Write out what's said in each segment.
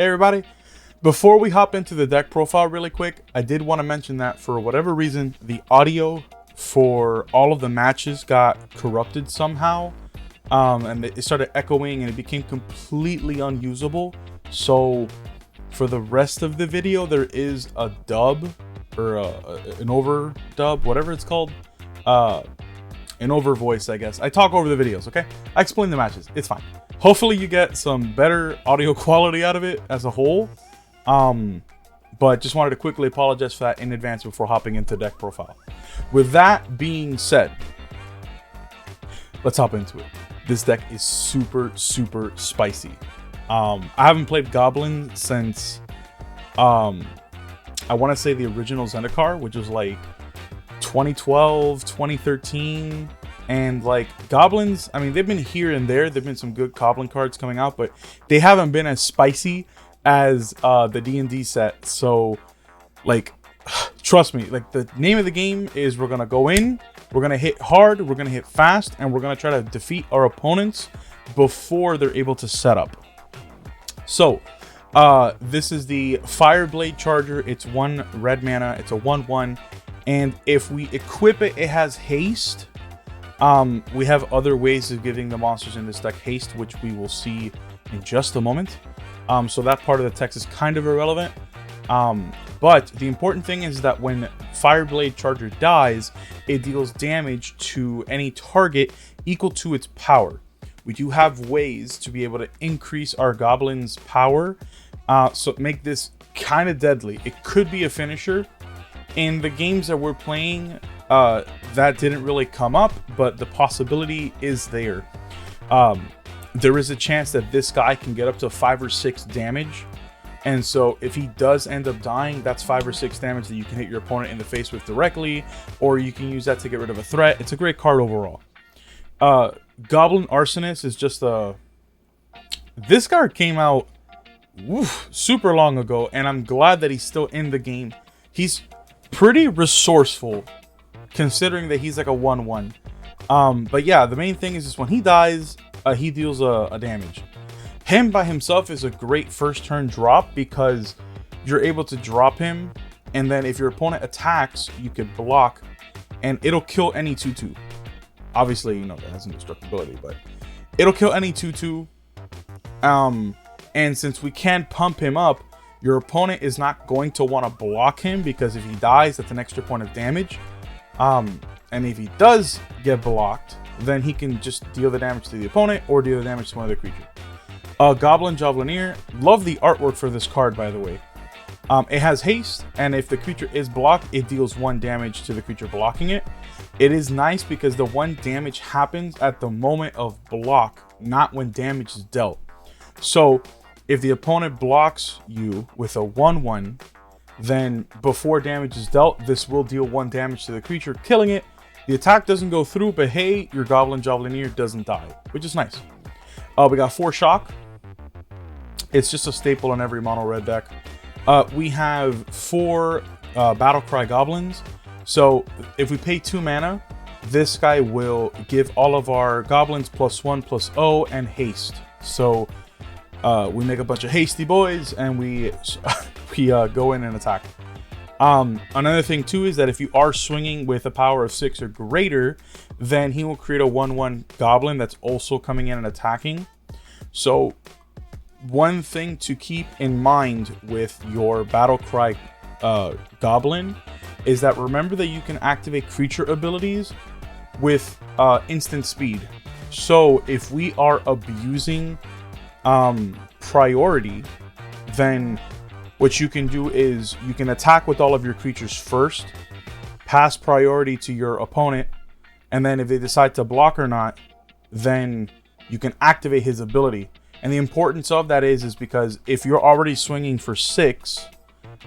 Hey everybody, before we hop into the deck profile really quick, I did want to mention that for whatever reason, the audio for all of the matches got corrupted somehow. And it started echoing and it became completely unusable. So for the rest of the video, there is a dub or an overdub, whatever it's called. An over voice, I guess. I talk over the videos, okay? I explain the matches, it's fine. Hopefully you get some better audio quality out of it as a whole. But just wanted to quickly apologize for that in advance before hopping into deck profile. With that being said, let's hop into it. This deck is super spicy. I haven't played Goblin since I want to say the original Zendikar, which was like 2012, 2013. And like Goblins, I mean, they've been here and there. There've been some good Goblin cards coming out, but they haven't been as spicy as the D&D set. So like, trust me, like the name of the game is we're gonna go in, we're gonna hit hard, we're gonna hit fast, and we're gonna try to defeat our opponents before they're able to set up. So this is the Fireblade Charger. It's 1 red mana, it's a 1/1, and if we equip it, it has haste. We have other ways of giving the monsters in this deck haste, which we will see in just a moment. So that part of the text is kind of irrelevant. But the important thing is that when Fireblade Charger dies, it deals damage to any target equal to its power. We do have ways to be able to increase our Goblin's power, so make this kind of deadly. It could be a finisher. In the games that we're playing, that didn't really come up, but the possibility is there. There is a chance that this guy can get up to 5 or 6 damage. And so if he does end up dying, that's 5 or 6 damage that you can hit your opponent in the face with directly, or you can use that to get rid of a threat. It's a great card overall. Goblin Arsonist is just a... This card came out super long ago, and I'm glad that he's still in the game. He's pretty resourceful, considering that he's like a 1/1. But yeah, the main thing is just when he dies, he deals a damage. Him by himself is a great first turn drop because you're able to drop him, and then if your opponent attacks, you could block, and it'll kill any 2/2. Obviously, you know, that has indestructibility, but it'll kill any 2/2. And since we can pump him up, your opponent is not going to want to block him, because if he dies, that's an extra point of damage. And if he does get blocked, then he can just deal the damage to the opponent or deal the damage to one other creature. Goblin Javelineer. Love the artwork for this card, by the way. It has haste, and if the creature is blocked, it deals 1 damage to the creature blocking it. It is nice because the 1 damage happens at the moment of block, not when damage is dealt. So if the opponent blocks you with a 1/1, then before damage is dealt, this will deal 1 damage to the creature, killing it. The attack doesn't go through, but hey, your Goblin Javelineer doesn't die, which is nice. We got 4 shock. It's just a staple in every mono red deck. We have 4 Battlecry Goblins. So if we pay 2 mana, this guy will give all of our Goblins +1/+0 and haste. So we make a bunch of hasty boys, and we go in and attack. Another thing too is that if you are swinging with a power of 6 or greater, then he will create a 1/1 Goblin that's also coming in and attacking. So one thing to keep in mind with your Battlecry Goblin is that remember that you can activate creature abilities with instant speed. So if we are abusing priority, then what you can do is you can attack with all of your creatures first, pass priority to your opponent, and then if they decide to block or not, then you can activate his ability. And the importance of that is because if you're already swinging for 6,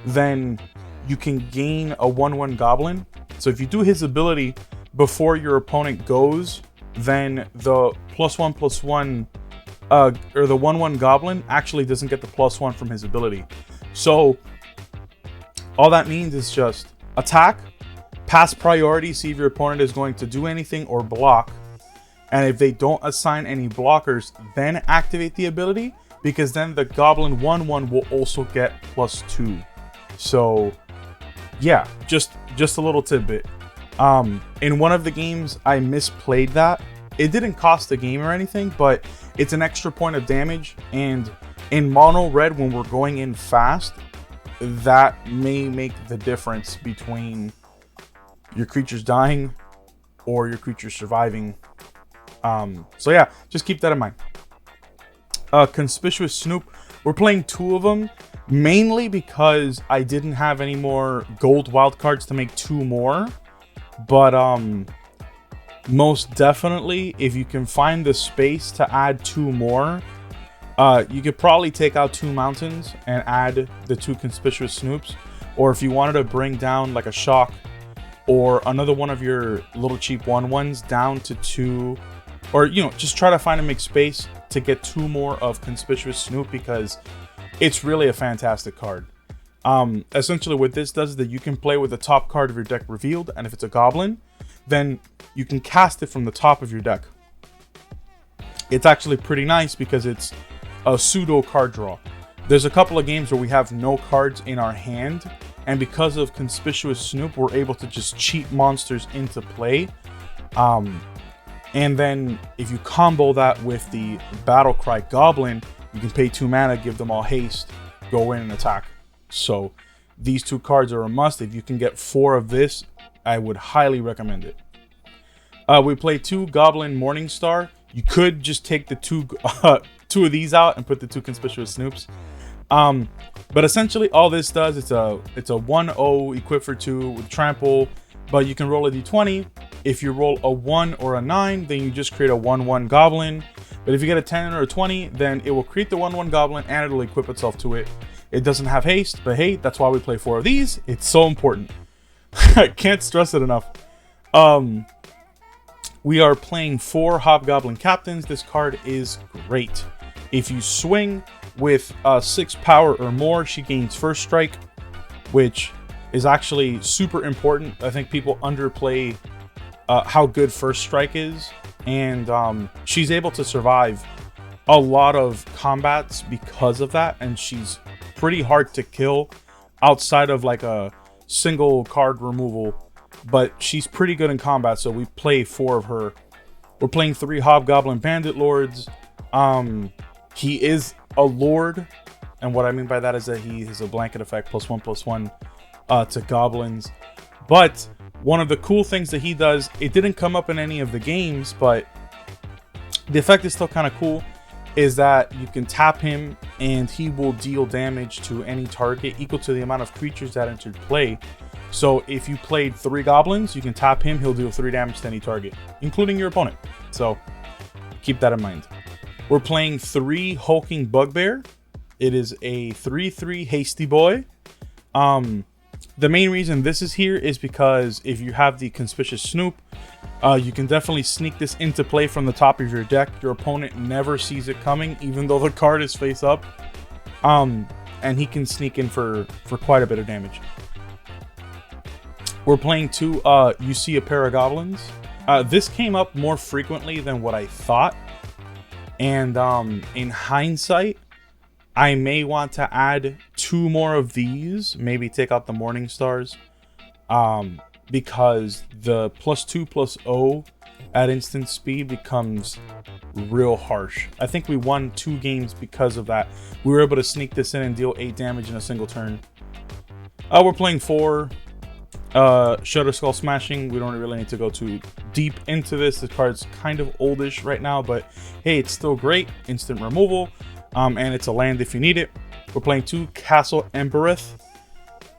then you can gain a 1/1 Goblin. So if you do his ability before your opponent goes, then the +1/+1 or the 1/1 Goblin actually doesn't get the +1 from his ability. So all that means is just attack, pass priority, see if your opponent is going to do anything or block, and if they don't assign any blockers, then activate the ability. because then the Goblin 1/1 will also get +2. So yeah, just a little tidbit. In one of the games, I misplayed that. It didn't cost the game or anything, but it's an extra point of damage. And in mono red, when we're going in fast, that may make the difference between your creatures dying or your creatures surviving. So yeah, just keep that in mind. Conspicuous Snoop. We're playing 2 of them, mainly because I didn't have any more gold wildcards to make 2 more. But most definitely, if you can find the space to add 2 more, you could probably take out 2 mountains and add the 2 Conspicuous Snoops. Or if you wanted to bring down like a Shock or another one of your little cheap 1/1s down to 2, or just try to find and make space to get 2 more of Conspicuous Snoop, because it's really a fantastic card. Essentially what this does is that you can play with the top card of your deck revealed, and if it's a Goblin, then you can cast it from the top of your deck. It's actually pretty nice because it's a pseudo card draw. There's a couple of games where we have no cards in our hand, and because of Conspicuous Snoop, we're able to just cheat monsters into play. And then if you combo that with the Battlecry Goblin, you can pay 2 mana, give them all haste, go in and attack. So these 2 cards are a must. If you can get 4 of this, I would highly recommend it. We play 2 Goblin Morningstar. You could just take the 2 of these out and put the 2 Conspicuous Snoops. But essentially all this does, it's a 1/0 equip for 2 with trample, but you can roll a d20. If you roll a 1 or a 9, then you just create a 1/1 Goblin. But if you get a 10 or a 20, then it will create the 1/1 Goblin and it'll equip itself to it. It doesn't have haste, but hey, that's why we play 4 of these. It's so important. I can't stress it enough. We are playing 4 Hobgoblin Captains. This card is great. If you swing with 6 power or more, she gains first strike, which is actually super important. I think people underplay how good first strike is, and she's able to survive a lot of combats because of that, and she's pretty hard to kill outside of like a single card removal, but she's pretty good in combat, so we play 4 of her. We're playing 3 Hobgoblin Bandit Lords. He is a lord, and what I mean by that is that he has a blanket effect +1/+1 to goblins. But one of the cool things that he does, it didn't come up in any of the games, but the effect is still kind of cool, is that you can tap him and he will deal damage to any target equal to the amount of creatures that entered play. So if you played 3 goblins, you can tap him, he'll deal 3 damage to any target, including your opponent. So keep that in mind. We're playing 3 Hulking Bugbear. It is a 3/3 Hasty Boy. The main reason this is here is because if you have the Conspicuous Snoop, you can definitely sneak this into play from the top of your deck. Your opponent never sees it coming, even though the card is face up. And he can sneak in for quite a bit of damage. We're playing 2 You See a Pair of Goblins. This came up more frequently than what I thought. And in hindsight, I may want to add 2 more of these, maybe take out the Morning Stars, because the +2/+0 at instant speed becomes real harsh. I think we won 2 games because of that. We were able to sneak this in and deal 8 damage in a single turn. We're playing 4 Shutter Skull Smashing. We don't really need to go too deep into this. The card's kind of oldish right now, but hey, it's still great. Instant removal. And it's a land if you need it. We're playing 2 Castle Embereth.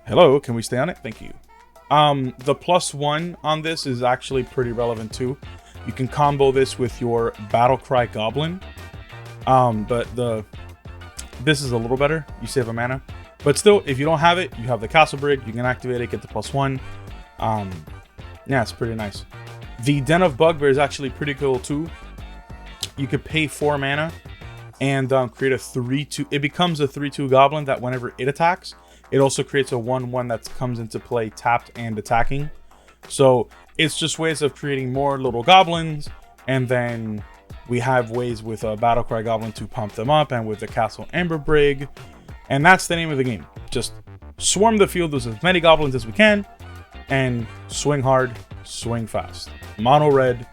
Hello, can we stay on it? Thank you. The +1 on this is actually pretty relevant too. You can combo this with your Battlecry Goblin. But this is a little better. You save a mana. But still, if you don't have it, you have the Castle Brig. You can activate it, get the +1. Yeah, it's pretty nice. The Den of Bugbear is actually pretty cool too. You could pay 4 mana and create a 3/2. It becomes a 3/2 Goblin that whenever it attacks, it also creates a 1/1 that comes into play tapped and attacking. So it's just ways of creating more little goblins and then We have ways with a Battlecry Goblin to pump them up, and with the Castle Amber Brig. And that's the name of the game. Just swarm the field with as many goblins as we can, and swing hard, swing fast. Mono red,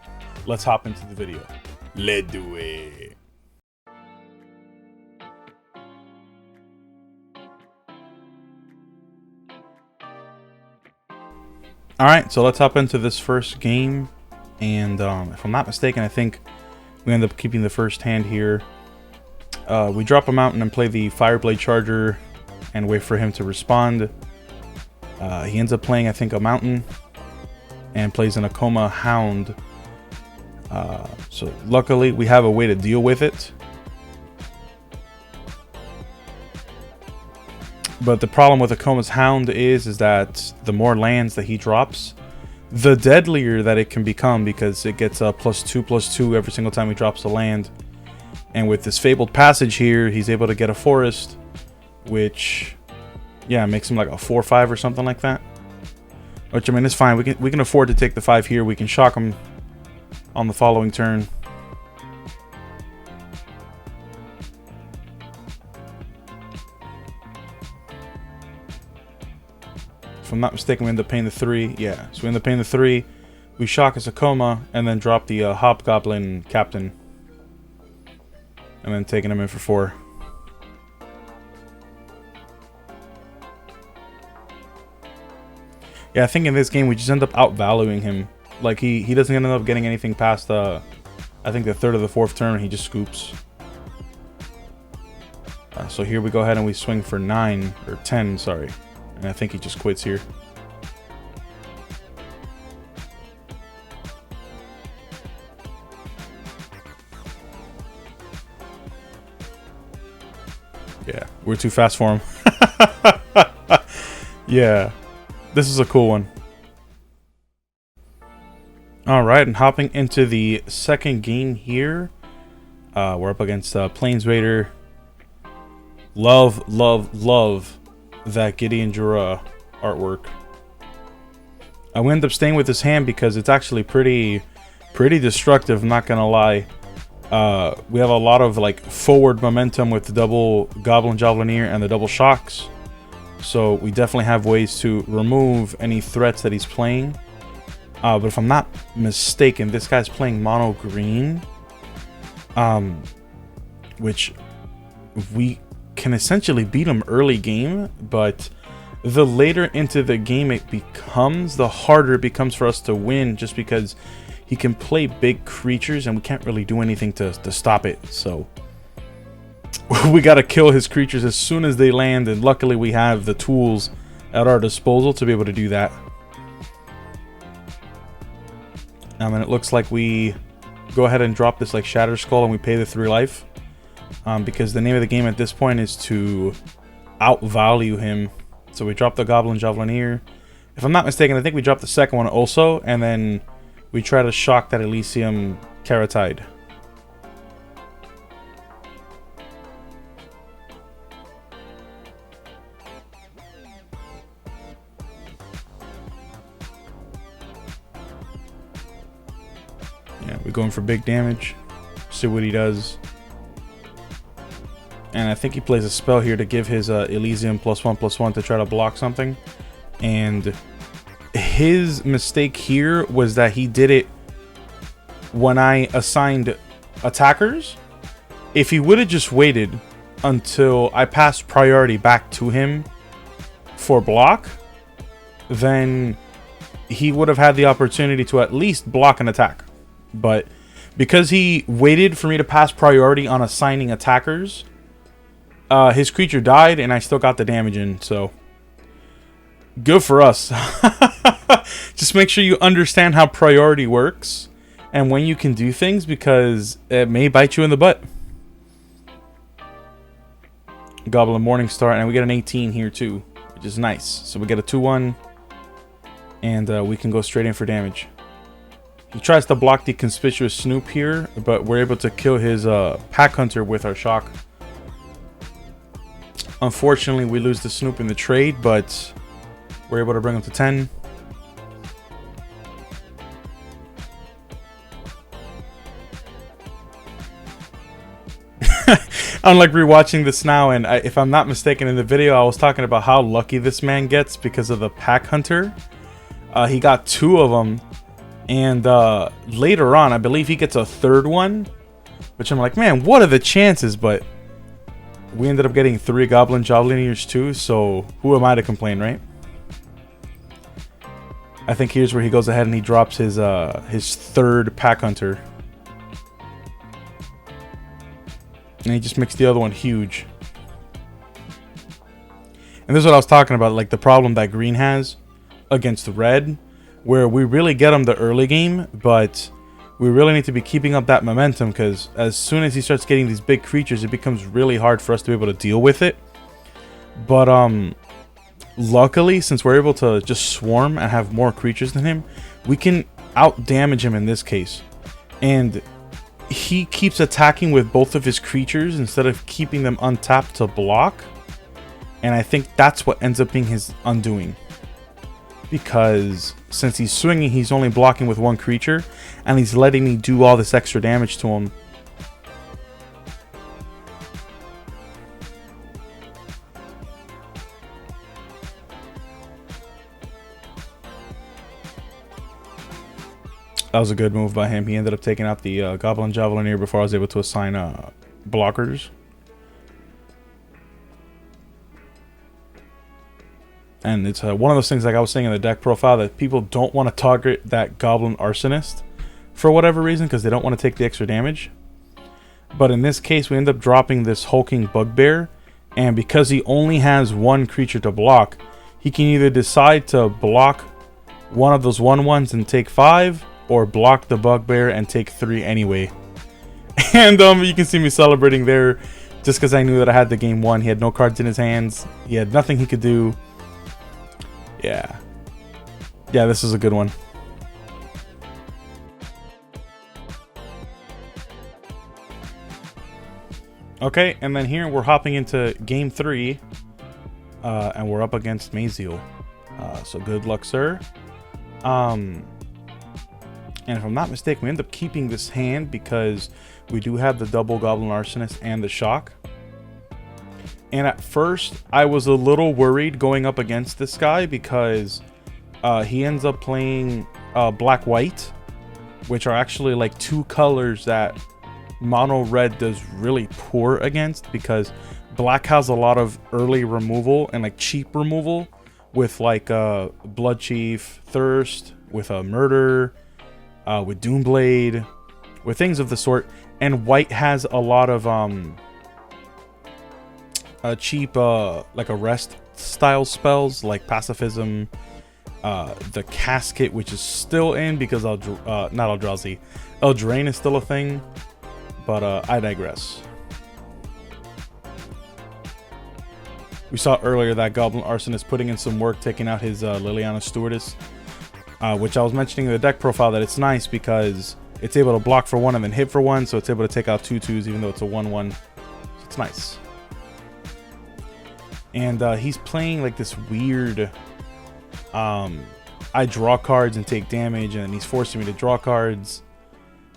let's hop into the video. Let's do it. Alright, so let's hop into this first game. And if I'm not mistaken, I think we end up keeping the first hand here. We drop a mountain and play the Fireblade Charger and wait for him to respond. He ends up playing, I think, a mountain and plays an Akoma Hound. So luckily we have a way to deal with it. But the problem with Akoma's Hound is that the more lands that he drops, the deadlier that it can become, because it gets a +2/+2 every single time he drops a land. And with this Fabled Passage here, he's able to get a forest, which, yeah, makes him like a 4/5 or something like that. Which, I mean, it's fine. We can afford to take the 5 here. We can shock him on the following turn. If I'm not mistaken, we end up paying the 3. Yeah, so we end up paying the 3. We shock his Akoma and then drop the Hobgoblin Captain. And then taking him in for 4. Yeah, I think in this game we just end up outvaluing him. Like, he doesn't end up getting anything past, I think, the 3rd or the 4th turn. He just scoops. So here we go ahead and we swing for 9, or 10, sorry. And I think he just quits here. Yeah, we're too fast for him. Yeah, this is a cool one. Alright, and hopping into the second game here. We're up against Plains Raider. Love, love, love that Gideon Jura artwork. I end up staying with this hand because it's actually pretty destructive, I'm not gonna lie. We have a lot of like forward momentum with the double Goblin Javelineer and the double shocks. So we definitely have ways to remove any threats that he's playing. But if I'm not mistaken, this guy's playing mono green. Which we can essentially beat him early game, but the later into the game it becomes, the harder it becomes for us to win, just because he can play big creatures and we can't really do anything to stop it. So we gotta kill his creatures as soon as they land, and luckily we have the tools at our disposal to be able to do that. And it looks like we go ahead and drop this like Shatter Skull and we pay the 3 life. Because the name of the game at this point is to outvalue him. So we drop the Goblin Javelineer. If I'm not mistaken, I think we dropped the second one also, and then we try to shock that Elysium Caratide. Yeah, we're going for big damage. See what he does. And I think he plays a spell here to give his Elysium +1/+1 to try to block something. And his mistake here was that he did it when I assigned attackers. If he would have just waited until I passed priority back to him for block, then he would have had the opportunity to at least block an attack. But because he waited for me to pass priority on assigning attackers, his creature died and I still got the damage in, so good for us. Just make sure you understand how priority works and when you can do things, because it may bite you in the butt. Goblin Morningstar, and we get an 18 here too, which is nice. So we get a 2/1 and we can go straight in for damage. He tries to block the Conspicuous Snoop here, but we're able to kill his Pack Hunter with our shock. Unfortunately, we lose the Snoop in the trade, but we're able to bring him to 10. I'm like rewatching this now, and if I'm not mistaken, in the video I was talking about how lucky this man gets because of the pack hunter. He got 2 of them, and later on I believe he gets a 3rd one, which I'm like, man, what are the chances? But we ended up getting 3 goblin Jawbliners too, so who am I to complain, right? I think here's where he goes ahead and he drops his 3rd pack hunter. And he just makes the other one huge. And this is what I was talking about, like the problem that green has against red, where we really get him the early game, but we really need to be keeping up that momentum, because as soon as he starts getting these big creatures, it becomes really hard for us to be able to deal with it. But luckily, since we're able to just swarm and have more creatures than him, we can out damage him in this case. And he keeps attacking with both of his creatures instead of keeping them untapped to block. And I think that's what ends up being his undoing. Because since he's swinging, he's only blocking with 1 creature, and he's letting me do all this extra damage to him. That was a good move by him. He ended up taking out the Goblin Javelineer before I was able to assign blockers. And it's one of those things, like I was saying in the deck profile, that people don't want to target that Goblin Arsonist for whatever reason, because they don't want to take the extra damage. But in this case, we end up dropping this Hulking Bugbear, and because he only has 1 creature to block, he can either decide to block one of those 1/1s and take 5, or block the Bugbear and take 3 anyway. And you can see me celebrating there just because I knew that I had the game won. He had no cards in his hands. He had nothing he could do. Yeah, this is a good one. Okay, and then here we're hopping into game 3, and we're up against Maziel. So good luck, sir. And if I'm not mistaken, we end up keeping this hand because we do have the double Goblin Arsonist and the Shock. And at first, I was a little worried going up against this guy because he ends up playing black-white, which are actually like 2 colors that mono red does really poor against, because black has a lot of early removal and like cheap removal with like Blood Chief, Thirst, with a Murder, with Doomblade, with things of the sort. And white has a lot of cheap like arrest style spells like Pacifism, the Casket, which is still in because not Eldrazi, Eldraine is still a thing, but I digress. We saw earlier that Goblin Arsonist putting in some work, taking out his Liliana Stewardess, which I was mentioning in the deck profile that it's nice because it's able to block for 1 and then hit for 1, so it's able to take out 2/2s even though it's a 1/1. So it's nice. And he's playing like this weird I draw cards and take damage, and he's forcing me to draw cards.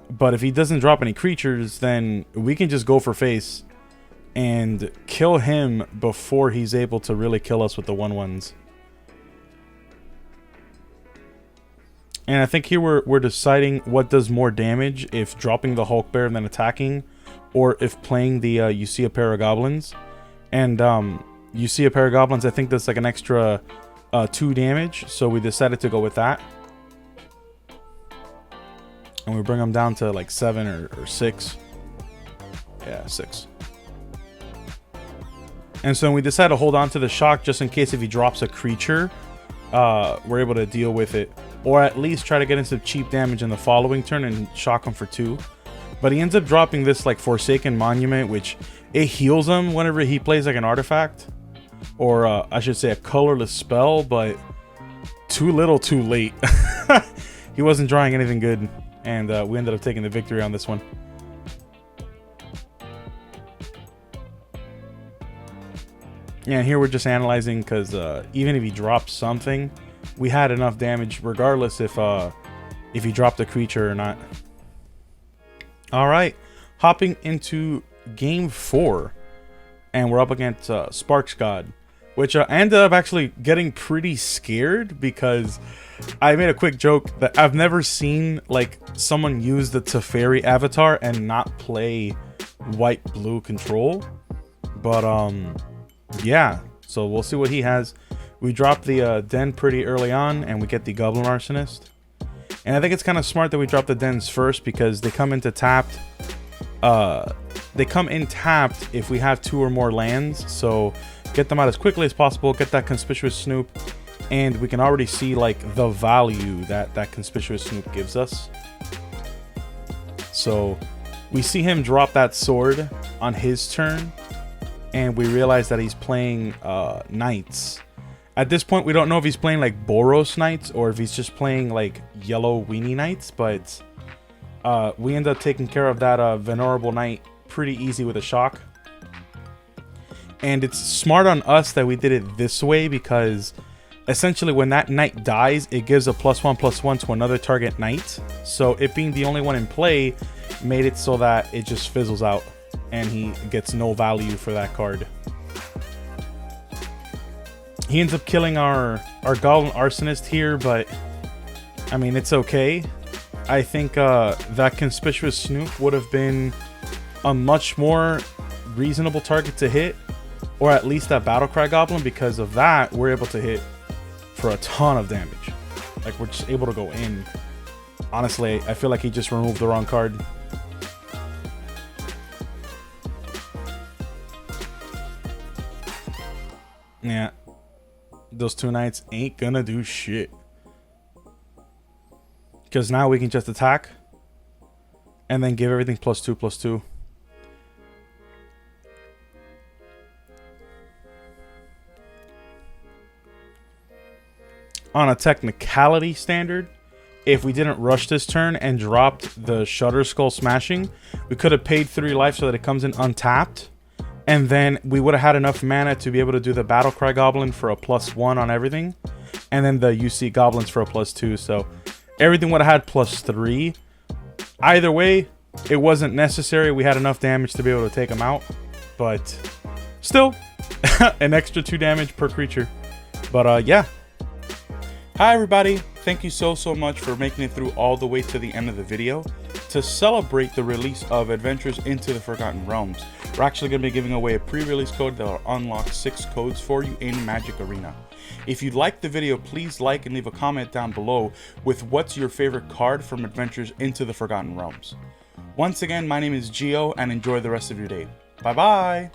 But if he doesn't drop any creatures, then we can just go for face and kill him before he's able to really kill us with the 1/1s. And I think here we're deciding what does more damage, if dropping the Hulk Bear and then attacking, or if playing the You See a Pair of Goblins. And You See a Pair of Goblins, I think that's like an extra 2 damage, so we decided to go with that. And we bring them down to like 7 or 6. Yeah, 6. And so we decide to hold on to the Shock just in case if he drops a creature, we're able to deal with it. Or at least try to get in some cheap damage in the following turn and shock him for 2. But he ends up dropping this like Forsaken Monument, which it heals him whenever he plays like an artifact. Or I should say a colorless spell, but too little too late. He wasn't drawing anything good, and we ended up taking the victory on this one. Yeah, here we're just analyzing because even if he drops something, we had enough damage regardless if he dropped a creature or not. All right, hopping into game 4, and we're up against Sparks God, which I ended up actually getting pretty scared because I made a quick joke that I've never seen like someone use the Teferi avatar and not play white-blue control. But yeah, so we'll see what he has. We drop the den pretty early on, and we get the Goblin Arsonist. And I think it's kind of smart that we drop the dens first because they come into tapped. They come in tapped if we have 2 or more lands. So get them out as quickly as possible. Get that Conspicuous Snoop, and we can already see like the value that that Conspicuous Snoop gives us. So we see him drop that sword on his turn, and we realize that he's playing Knights. At this point, we don't know if he's playing like Boros Knights or if he's just playing like yellow Weenie Knights, but we end up taking care of that Venerable Knight pretty easy with a shock. And it's smart on us that we did it this way because essentially when that knight dies, it gives a +1/+1 to another target knight. So it being the only one in play made it so that it just fizzles out and he gets no value for that card. He ends up killing our Goblin Arsonist here, but I mean, it's okay. I think that Conspicuous Snoop would have been a much more reasonable target to hit, or at least that Battlecry Goblin. Because of that, we're able to hit for a ton of damage. Like, we're just able to go in. Honestly, I feel like he just removed the wrong card. Yeah. Those 2 knights ain't gonna do shit. Because now we can just attack and then give everything +2/+2. On a technicality standard, if we didn't rush this turn and dropped the Shutter Skull Smashing, we could have paid 3 life so that it comes in untapped. And then we would have had enough mana to be able to do the Battlecry Goblin for a +1 on everything. And then the UC Goblins for a +2. So everything would have had +3. Either way, it wasn't necessary. We had enough damage to be able to take them out. But still, an extra 2 damage per creature. But yeah. Hi everybody. Thank you so much for making it through all the way to the end of the video. To celebrate the release of Adventures into the Forgotten Realms, we're actually going to be giving away a pre-release code that will unlock 6 codes for you in Magic Arena. If you liked the video, please like and leave a comment down below with what's your favorite card from Adventures into the Forgotten Realms. Once again, my name is Gio, and enjoy the rest of your day. Bye bye!